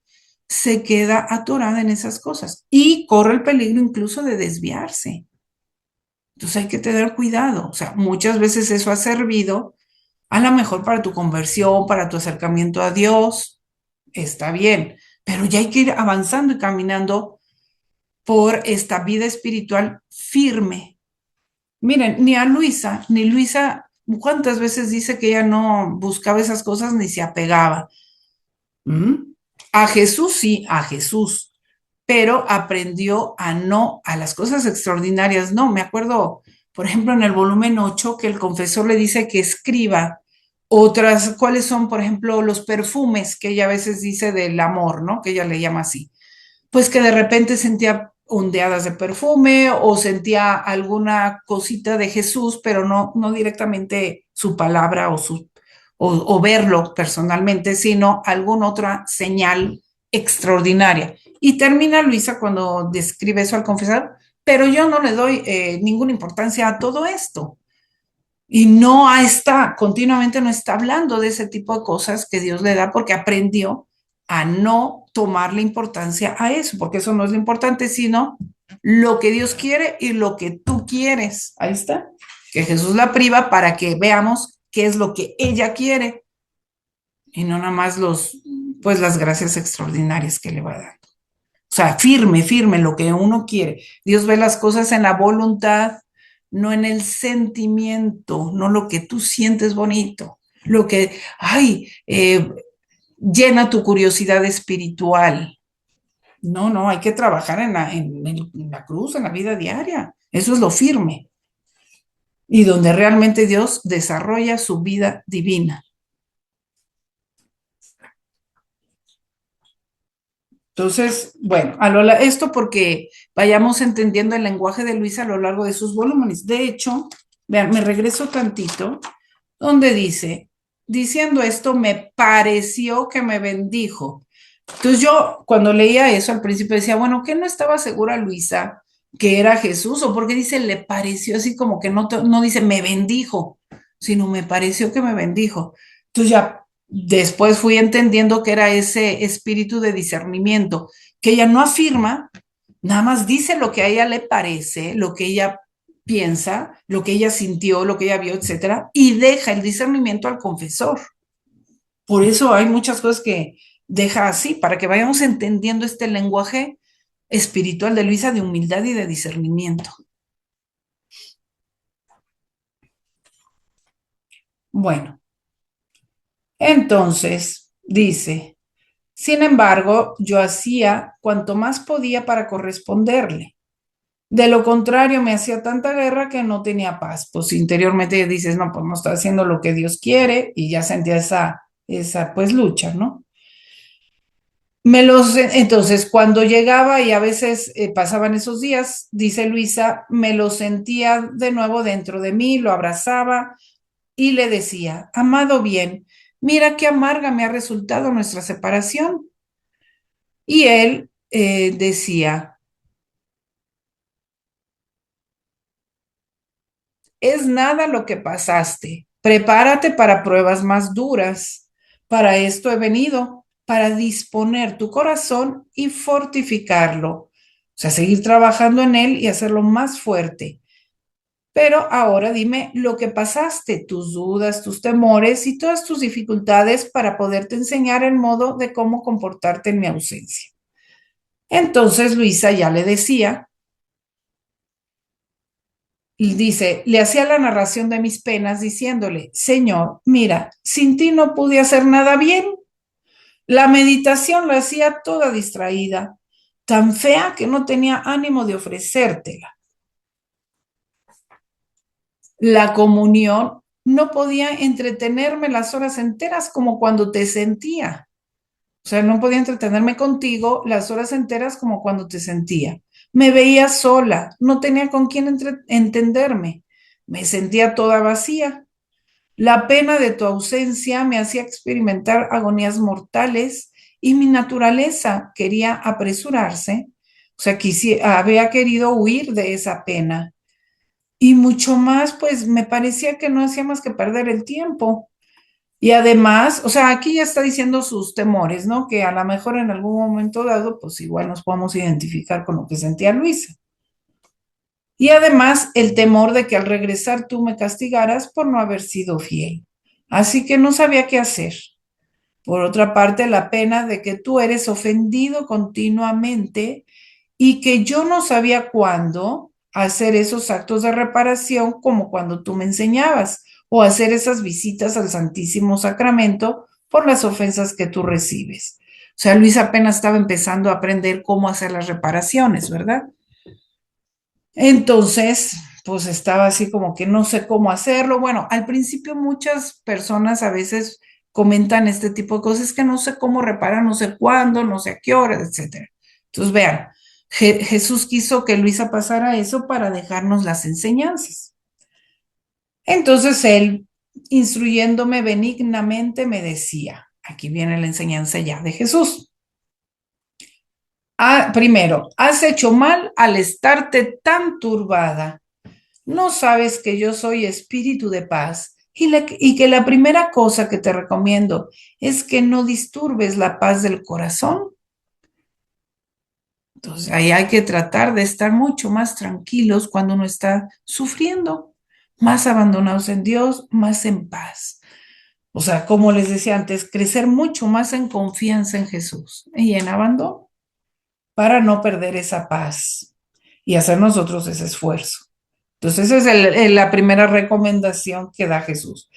se queda atorada en esas cosas y corre el peligro incluso de desviarse. Entonces hay que tener cuidado. O sea, muchas veces eso ha servido a lo mejor para tu conversión, para tu acercamiento a Dios, está bien, pero ya hay que ir avanzando y caminando por esta vida espiritual firme. Miren, ni a Luisa, ni Luisa, ¿cuántas veces dice que ella no buscaba esas cosas ni se apegaba? ¿Mm? A Jesús sí, a Jesús, pero aprendió a las cosas extraordinarias, no. Me acuerdo, por ejemplo, en el volumen 8 que el confesor le dice que escriba otras, cuáles son, por ejemplo, los perfumes que ella a veces dice del amor, ¿no? Que ella le llama así. Pues que de repente sentía ondeadas de perfume o sentía alguna cosita de Jesús, pero no directamente su palabra o verlo personalmente, sino alguna otra señal extraordinaria. Y termina Luisa cuando describe eso al confesar, pero yo no le doy ninguna importancia a todo esto. Y continuamente no está hablando de ese tipo de cosas que Dios le da porque aprendió a no tomarle importancia a eso, porque eso no es lo importante, sino lo que Dios quiere y lo que tú quieres. Ahí está. Que Jesús la priva para que veamos qué es lo que ella quiere y no nada más pues las gracias extraordinarias que le va a dar. O sea, firme, firme lo que uno quiere. Dios ve las cosas en la voluntad, no en el sentimiento, no lo que tú sientes bonito, lo que, llena tu curiosidad espiritual. No, hay que trabajar en la cruz, en la vida diaria. Eso es lo firme. Y donde realmente Dios desarrolla su vida divina. Entonces, bueno, esto porque vayamos entendiendo el lenguaje de Luisa a lo largo de sus volúmenes. De hecho, vean, me regreso tantito, donde dice, diciendo esto, me pareció que me bendijo. Entonces yo, cuando leía eso al principio decía, bueno, ¿qué no estaba segura Luisa que era Jesús? ¿O porque dice, le pareció así como que no dice, me bendijo, sino me pareció que me bendijo? Entonces ya después fui entendiendo que era ese espíritu de discernimiento, que ella no afirma, nada más dice lo que a ella le parece, lo que ella piensa, lo que ella sintió, lo que ella vio, etcétera, y deja el discernimiento al confesor. Por eso hay muchas cosas que deja así, para que vayamos entendiendo este lenguaje espiritual de Luisa de humildad y de discernimiento. Bueno, entonces dice, sin embargo, yo hacía cuanto más podía para corresponderle. De lo contrario, me hacía tanta guerra que no tenía paz. Pues interiormente dices, no, pues no está haciendo lo que Dios quiere y ya sentía esa pues lucha, ¿no? Entonces, cuando llegaba y a veces pasaban esos días, dice Luisa, me lo sentía de nuevo dentro de mí, lo abrazaba y le decía, amado bien, mira qué amarga me ha resultado nuestra separación. Y él decía, es nada lo que pasaste, prepárate para pruebas más duras. Para esto he venido, para disponer tu corazón y fortificarlo. O sea, seguir trabajando en él y hacerlo más fuerte. Pero ahora dime lo que pasaste, tus dudas, tus temores y todas tus dificultades para poderte enseñar el modo de cómo comportarte en mi ausencia. Entonces Luisa ya le decía, y dice, le hacía la narración de mis penas diciéndole, Señor, mira, sin ti no pude hacer nada bien. La meditación la hacía toda distraída, tan fea que no tenía ánimo de ofrecértela. La comunión no podía entretenerme las horas enteras como cuando te sentía. O sea, no podía entretenerme contigo las horas enteras como cuando te sentía. Me veía sola, no tenía con quién entenderme. Me sentía toda vacía. La pena de tu ausencia me hacía experimentar agonías mortales y mi naturaleza quería apresurarse. O sea, había querido huir de esa pena. Y mucho más, pues me parecía que no hacía más que perder el tiempo. Y además, o sea, aquí ya está diciendo sus temores, ¿no? Que a lo mejor en algún momento dado, pues igual nos podemos identificar con lo que sentía Luisa. Y además, el temor de que al regresar tú me castigaras por no haber sido fiel. Así que no sabía qué hacer. Por otra parte, la pena de que tú eres ofendido continuamente y que yo no sabía cuándo hacer esos actos de reparación como cuando tú me enseñabas o hacer esas visitas al Santísimo Sacramento por las ofensas que tú recibes. sea, Luis apenas estaba empezando a aprender cómo hacer las reparaciones, ¿verdad? Entonces, pues estaba así como que no sé cómo hacerlo. Bueno, al principio muchas personas a veces comentan este tipo de cosas, que no sé cómo reparar, no sé cuándo, no sé a qué hora, etcétera. Entonces, vean, Jesús quiso que Luisa pasara eso para dejarnos las enseñanzas. Entonces él, instruyéndome benignamente, me decía, aquí viene la enseñanza ya de Jesús. Primero, has hecho mal al estarte tan turbada. ¿No sabes que yo soy espíritu de paz y que la primera cosa que te recomiendo es que no disturbes la paz del corazón? Entonces, ahí hay que tratar de estar mucho más tranquilos cuando uno está sufriendo, más abandonados en Dios, más en paz. O sea, como les decía antes, crecer mucho más en confianza en Jesús y en abandono para no perder esa paz y hacer nosotros ese esfuerzo. Entonces, esa es la primera recomendación que da Jesús.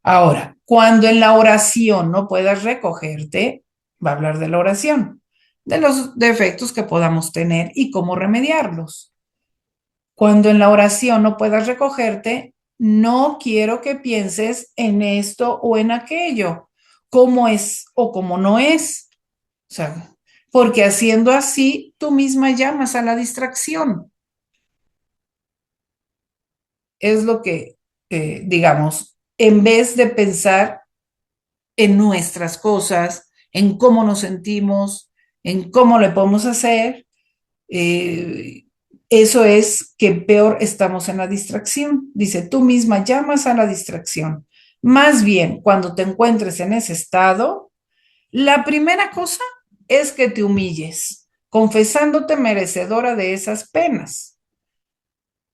Ahora, cuando en la oración no puedas recogerte, va a hablar de la oración, de los defectos que podamos tener y cómo remediarlos. Cuando en la oración no puedas recogerte, no quiero que pienses en esto o en aquello, cómo es o cómo no es. O sea, porque haciendo así, tú misma llamas a la distracción. Es lo que, digamos, en vez de pensar en nuestras cosas, en cómo nos sentimos, en cómo le podemos hacer, eh, eso es que peor estamos en la distracción. Dice, tú misma llamas a la distracción. Más bien, cuando te encuentres en ese estado, la primera cosa es que te humilles, confesándote merecedora de esas penas.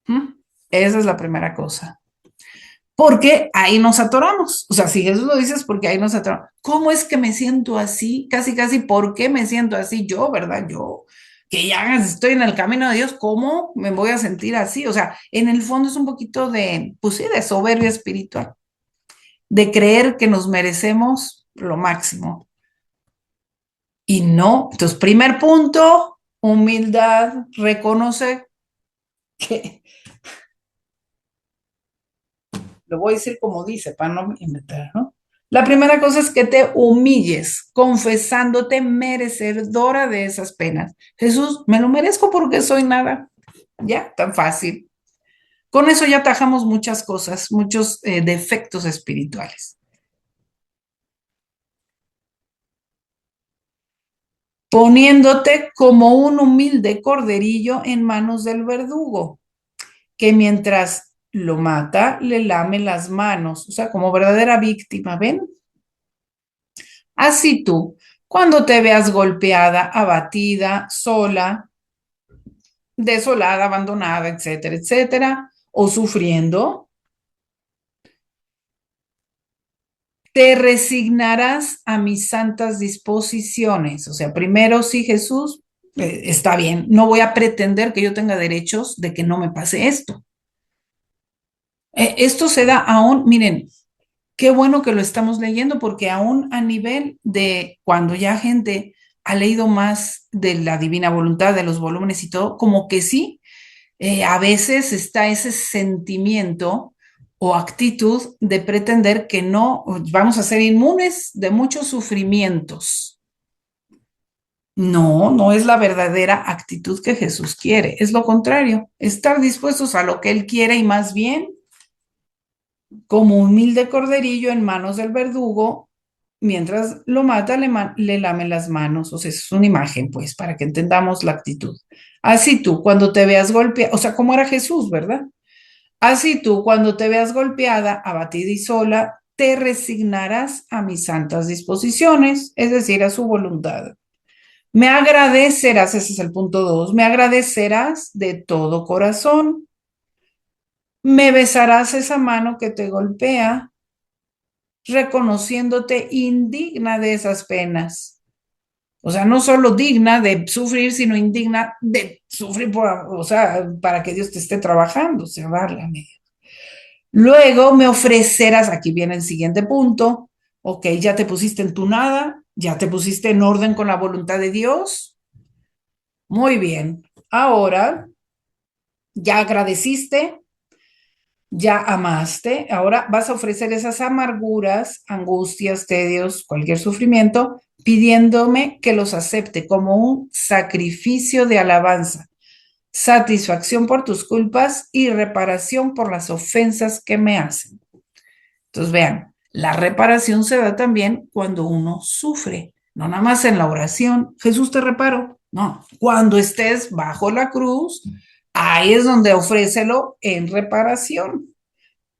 ¿Mm? Esa es la primera cosa. Porque ahí nos atoramos. O sea, si Jesús lo dice es porque ahí nos atoramos. ¿Cómo es que me siento así? Casi, casi, ¿por qué me siento así yo, verdad? Yo, que ya estoy en el camino de Dios, ¿cómo me voy a sentir así? O sea, en el fondo es un poquito de, pues sí, de soberbia espiritual, de creer que nos merecemos lo máximo. Y no. Entonces, primer punto, humildad, reconoce que, lo voy a decir como dice, para no inventar, ¿no? La primera cosa es que te humilles, confesándote merecedora de esas penas. Jesús, me lo merezco porque soy nada. Ya, tan fácil. Con eso ya atajamos muchas cosas, muchos defectos espirituales. Poniéndote como un humilde corderillo en manos del verdugo, que mientras lo mata, le lame las manos, o sea, como verdadera víctima, ¿ven? Así tú, cuando te veas golpeada, abatida, sola, desolada, abandonada, etcétera, etcétera, o sufriendo, te resignarás a mis santas disposiciones. O sea, primero sí, Jesús, está bien, no voy a pretender que yo tenga derechos de que no me pase esto. Esto se da aún, miren, qué bueno que lo estamos leyendo porque aún a nivel de cuando ya gente ha leído más de la divina voluntad, de los volúmenes y todo, como que sí, a veces está ese sentimiento o actitud de pretender que no vamos a ser inmunes de muchos sufrimientos. No, no es la verdadera actitud que Jesús quiere, es lo contrario, estar dispuestos a lo que Él quiere y más bien como humilde corderillo en manos del verdugo, mientras lo mata, le lame las manos. O sea, es una imagen, pues, para que entendamos la actitud. Así tú, cuando te veas golpeada, o sea, como era Jesús, ¿verdad? Así tú, cuando te veas golpeada, abatida y sola, te resignarás a mis santas disposiciones, es decir, a su voluntad. Me agradecerás, ese es el punto 2, me agradecerás de todo corazón, me besarás esa mano que te golpea, reconociéndote indigna de esas penas. O sea, no solo digna de sufrir, sino indigna de sufrir, o sea, para que Dios te esté trabajando, o sea, válgame. Luego me ofrecerás, aquí viene el siguiente punto, ok, ya te pusiste en tu nada, ¿Ya te pusiste en orden con la voluntad de Dios? Muy bien. Ahora, ya agradeciste, ya amaste, ahora vas a ofrecer esas amarguras, angustias, tedios, cualquier sufrimiento, pidiéndome que los acepte como un sacrificio de alabanza, satisfacción por tus culpas y reparación por las ofensas que me hacen. Entonces, vean, la reparación se da también cuando uno sufre, no nada más en la oración, Jesús te reparo, no, cuando estés bajo la cruz, ahí es donde ofrécelo en reparación.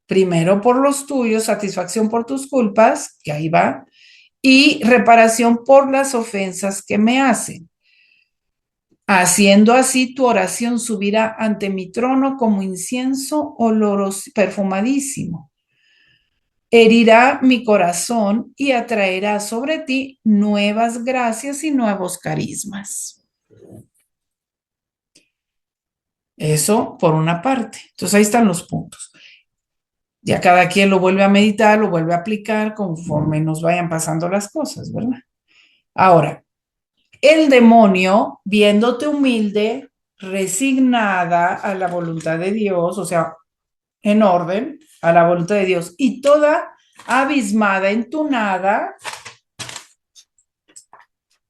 Primero por los tuyos, satisfacción por tus culpas, que ahí va, y reparación por las ofensas que me hacen. Haciendo así, tu oración subirá ante mi trono como incienso oloroso, perfumadísimo. Herirá mi corazón y atraerá sobre ti nuevas gracias y nuevos carismas. Eso por una parte. Entonces ahí están los puntos. Ya cada quien lo vuelve a meditar, lo vuelve a aplicar conforme nos vayan pasando las cosas, ¿verdad? Ahora, el demonio, viéndote humilde, resignada a la voluntad de Dios, o sea, en orden a la voluntad de Dios, y toda abismada en tu nada,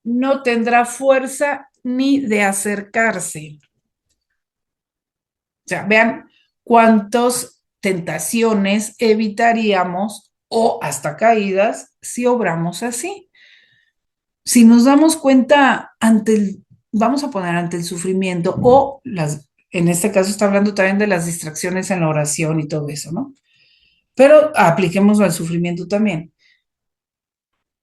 no tendrá fuerza ni de acercarse. O sea, vean cuántas tentaciones evitaríamos o hasta caídas si obramos así. Si nos damos cuenta vamos a poner ante el sufrimiento o en este caso está hablando también de las distracciones en la oración y todo eso, ¿no? Pero apliquemos al sufrimiento también.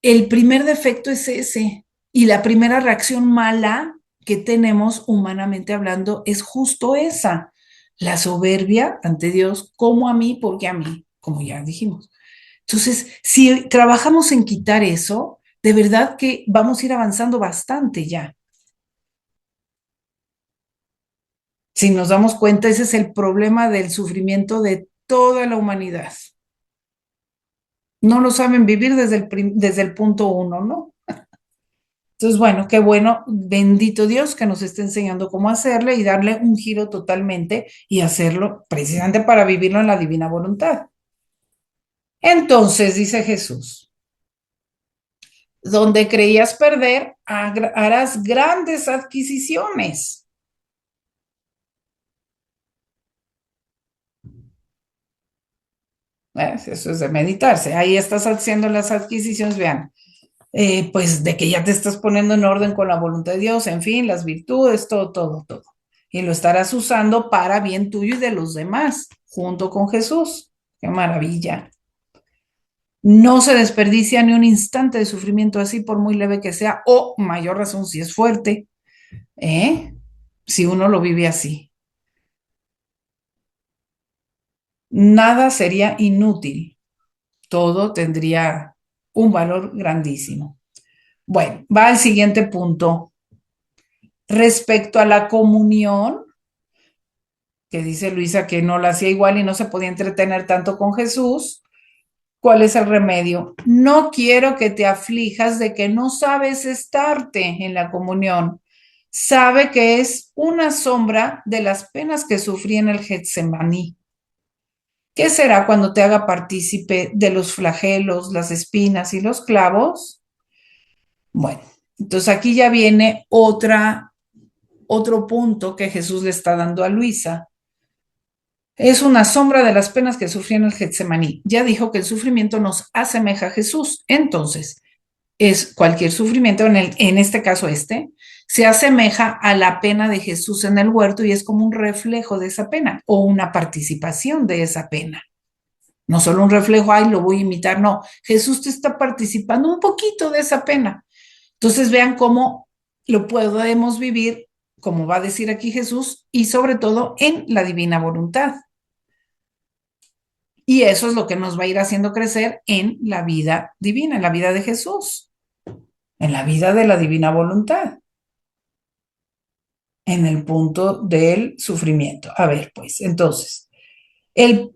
El primer defecto es ese y la primera reacción mala que tenemos humanamente hablando es justo esa, la soberbia ante Dios, como a mí, porque a mí, como ya dijimos. Entonces, si trabajamos en quitar eso, de verdad que vamos a ir avanzando bastante ya. Si nos damos cuenta, ese es el problema del sufrimiento de toda la humanidad. No lo saben vivir desde el punto uno, ¿no? Entonces, bueno, qué bueno, bendito Dios que nos esté enseñando cómo hacerle y darle un giro totalmente y hacerlo precisamente para vivirlo en la divina voluntad. Entonces, dice Jesús, donde creías perder, harás grandes adquisiciones. Eso es de meditarse. Ahí estás haciendo las adquisiciones, vean, pues de que ya te estás poniendo en orden con la voluntad de Dios, en fin, las virtudes, todo, todo, todo. Y lo estarás usando para bien tuyo y de los demás, junto con Jesús. Qué maravilla. No se desperdicia ni un instante de sufrimiento así, por muy leve que sea, o mayor razón si es fuerte, ¿eh? Si uno lo vive así. Nada sería inútil, todo tendría un valor grandísimo. Bueno, va al siguiente punto. Respecto a la comunión, que dice Luisa que no la hacía igual y no se podía entretener tanto con Jesús, ¿cuál es el remedio? No quiero que te aflijas de que no sabes estarte en la comunión. Sabe que es una sombra de las penas que sufrí en el Getsemaní. ¿Qué será cuando te haga partícipe de los flagelos, las espinas y los clavos? Bueno, entonces aquí ya viene otro punto que Jesús le está dando a Luisa. Es una sombra de las penas que sufrió en el Getsemaní. Ya dijo que el sufrimiento nos asemeja a Jesús. Entonces, es cualquier sufrimiento, en este caso se asemeja a la pena de Jesús en el huerto y es como un reflejo de esa pena o una participación de esa pena. No solo un reflejo, ay, lo voy a imitar, no. Jesús te está participando un poquito de esa pena. Entonces vean cómo lo podemos vivir, como va a decir aquí Jesús, y sobre todo en la divina voluntad. Y eso es lo que nos va a ir haciendo crecer en la vida divina, en la vida de Jesús, en la vida de la divina voluntad, en el punto del sufrimiento. A ver, pues, entonces, el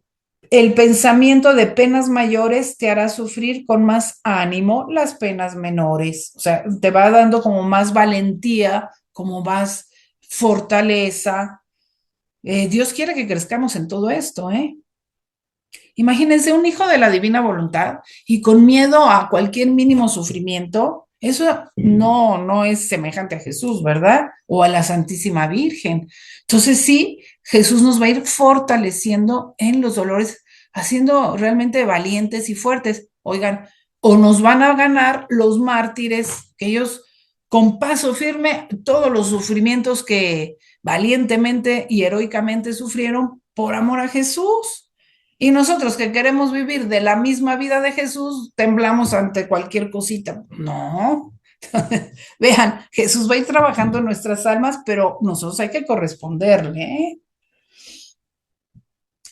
El pensamiento de penas mayores te hará sufrir con más ánimo las penas menores. O sea, te va dando como más valentía, como más fortaleza. Dios quiere que crezcamos en todo esto, ¿eh? Imagínense un hijo de la divina voluntad y con miedo a cualquier mínimo sufrimiento. Eso no es semejante a Jesús, ¿verdad? O a la Santísima Virgen. Entonces sí, Jesús nos va a ir fortaleciendo en los dolores, haciendo realmente valientes y fuertes. Oigan, o nos van a ganar los mártires, que ellos con paso firme, todos los sufrimientos que valientemente y heroicamente sufrieron por amor a Jesús. Y nosotros que queremos vivir de la misma vida de Jesús, temblamos ante cualquier cosita. No. Vean, Jesús va a ir trabajando en nuestras almas, pero nosotros hay que corresponderle, ¿eh?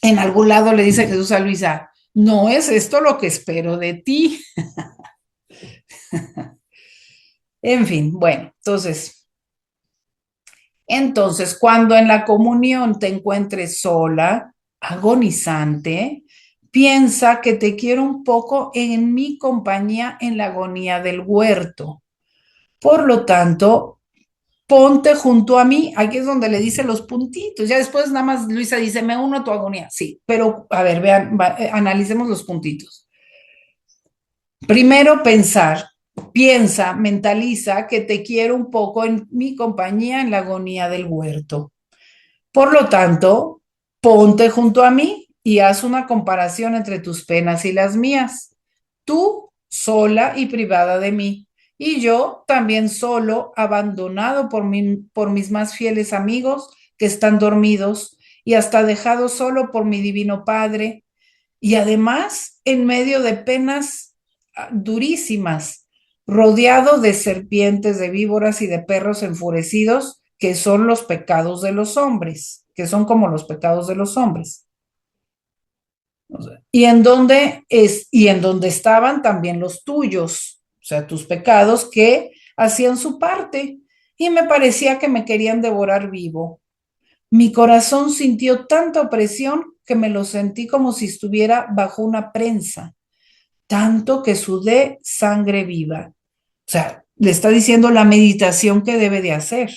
En algún lado le dice Jesús a Luisa, no es esto lo que espero de ti. En fin, bueno, entonces, cuando en la comunión te encuentres sola, agonizante, piensa que te quiero un poco en mi compañía en la agonía del huerto. Por lo tanto, ponte junto a mí. Aquí es donde le dice los puntitos. Ya después nada más Luisa dice, me uno a tu agonía. Sí, pero a ver, vean, analicemos los puntitos. Primero pensar, piensa, mentaliza que te quiero un poco en mi compañía en la agonía del huerto. Por lo tanto, ponte junto a mí y haz una comparación entre tus penas y las mías. Tú sola y privada de mí, y yo también solo, abandonado por mis más fieles amigos que están dormidos y hasta dejado solo por mi divino Padre, y además en medio de penas durísimas, rodeado de serpientes, de víboras y de perros enfurecidos, que son los pecados de los hombres, que son como los pecados de los hombres. O sea, y en donde estaban también los tuyos, o sea, tus pecados que hacían su parte, y me parecía que me querían devorar vivo. Mi corazón sintió tanta opresión que me lo sentí como si estuviera bajo una prensa, tanto que sudé sangre viva. O sea, le está diciendo la meditación que debe de hacer.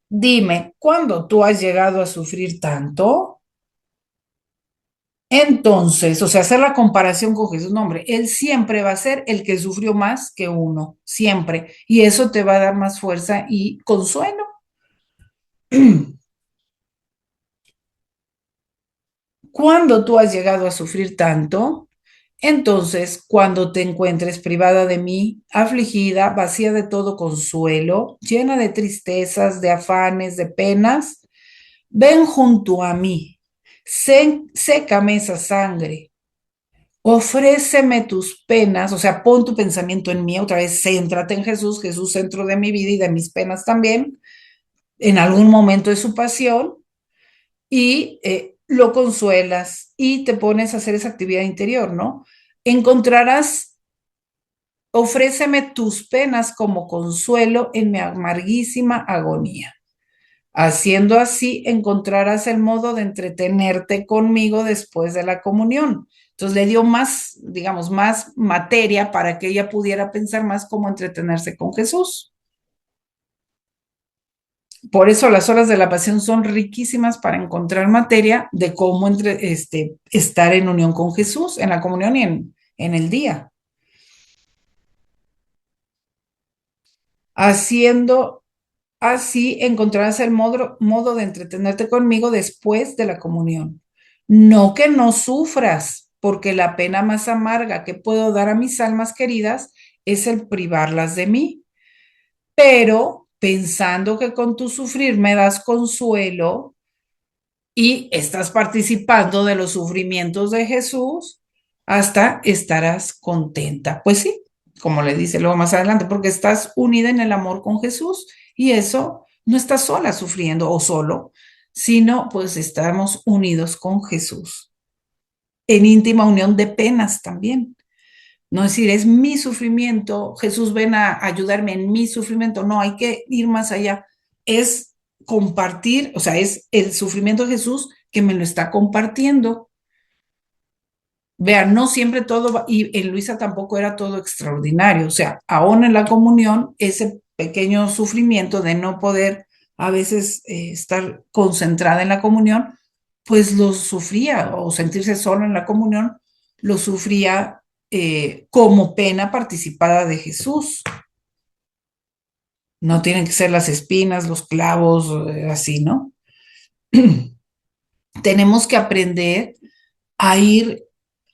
Dime, ¿cuándo tú has llegado a sufrir tanto? Entonces, o sea, hacer la comparación con Jesús, no, hombre, Él siempre va a ser el que sufrió más que uno, siempre. Y eso te va a dar más fuerza y consuelo. Cuando tú has llegado a sufrir tanto, entonces, cuando te encuentres privada de mí, afligida, vacía de todo consuelo, llena de tristezas, de afanes, de penas, ven junto a mí, sécame esa sangre, ofréceme tus penas, o sea, pon tu pensamiento en mí, otra vez, céntrate en Jesús, Jesús centro de mi vida y de mis penas también, en algún momento de su pasión, y lo consuelas y te pones a hacer esa actividad interior, ¿no? Encontrarás, ofréceme tus penas como consuelo en mi amarguísima agonía. Haciendo así, encontrarás el modo de entretenerte conmigo después de la comunión. Entonces le dio más, digamos, más materia para que ella pudiera pensar más cómo entretenerse con Jesús. Por eso las horas de la pasión son riquísimas para encontrar materia de cómo estar en unión con Jesús, en la comunión y en el día. Haciendo así encontrarás el modo de entretenerte conmigo después de la comunión. No que no sufras, porque la pena más amarga que puedo dar a mis almas queridas es el privarlas de mí. Pero pensando que con tu sufrir me das consuelo y estás participando de los sufrimientos de Jesús, hasta estarás contenta. Pues sí, como le dice luego más adelante, porque estás unida en el amor con Jesús y eso no estás sola sufriendo o solo, sino pues estamos unidos con Jesús en íntima unión de penas también. No decir, es mi sufrimiento, Jesús ven a ayudarme en mi sufrimiento. No, hay que ir más allá. Es compartir, o sea, es el sufrimiento de Jesús que me lo está compartiendo. Vean, no siempre todo, y en Luisa tampoco era todo extraordinario, o sea, aún en la comunión, ese pequeño sufrimiento de no poder a veces estar concentrada en la comunión, pues lo sufría, o sentirse solo en la comunión, lo sufría como pena participada de Jesús. No tienen que ser las espinas, los clavos, así, ¿no? Tenemos que aprender a ir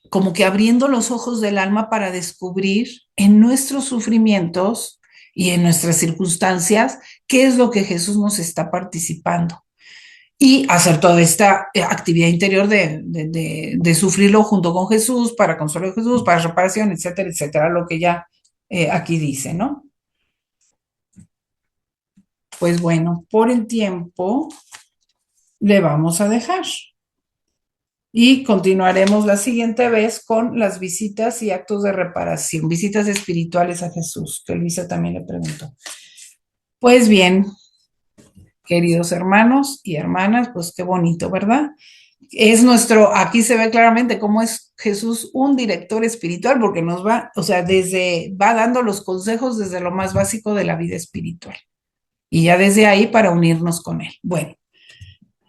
como que abriendo los ojos del alma para descubrir en nuestros sufrimientos y en nuestras circunstancias qué es lo que Jesús nos está participando. Y hacer toda esta actividad interior de sufrirlo junto con Jesús, para consuelo de Jesús, para reparación, etcétera, etcétera, lo que ya aquí dice, ¿no? Pues bueno, por el tiempo le vamos a dejar. Y continuaremos la siguiente vez con las visitas y actos de reparación, visitas espirituales a Jesús, que Luisa también le preguntó. Pues bien, queridos hermanos y hermanas, pues qué bonito, ¿verdad? Es nuestro, aquí se ve claramente cómo es Jesús un director espiritual, porque nos va, o sea, va dando los consejos desde lo más básico de la vida espiritual. Y ya desde ahí para unirnos con Él. Bueno,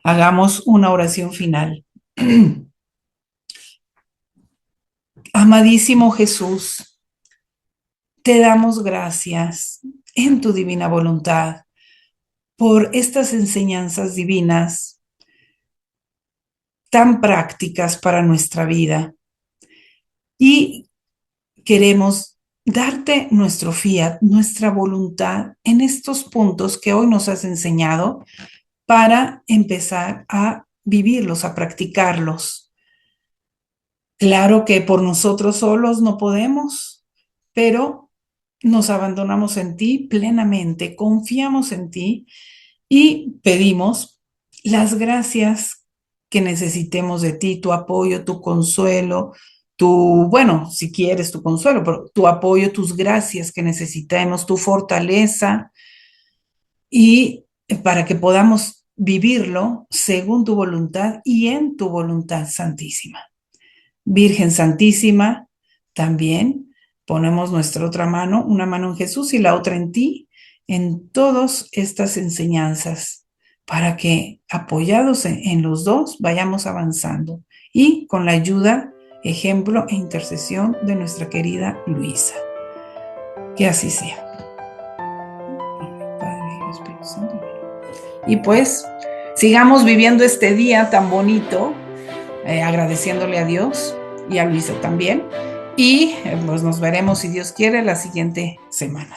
hagamos una oración final. Amadísimo Jesús, te damos gracias en tu divina voluntad por estas enseñanzas divinas tan prácticas para nuestra vida y queremos darte nuestro fiat, nuestra voluntad en estos puntos que hoy nos has enseñado para empezar a vivirlos, a practicarlos. Claro que por nosotros solos no podemos, pero nos abandonamos en ti plenamente, confiamos en ti y pedimos las gracias que necesitemos de ti, tu apoyo, tu consuelo, bueno, si quieres tu consuelo, pero tu apoyo, tus gracias que necesitemos, tu fortaleza y para que podamos vivirlo según tu voluntad y en tu voluntad santísima. Virgen Santísima, también ponemos nuestra otra mano, una mano en Jesús y la otra en ti, en todas estas enseñanzas, para que apoyados en los dos vayamos avanzando y con la ayuda, ejemplo e intercesión de nuestra querida Luisa. Que así sea. Padre y Espíritu Santo. Y pues sigamos viviendo este día tan bonito, agradeciéndole a Dios y a Luisa también. Y pues nos veremos, si Dios quiere, la siguiente semana.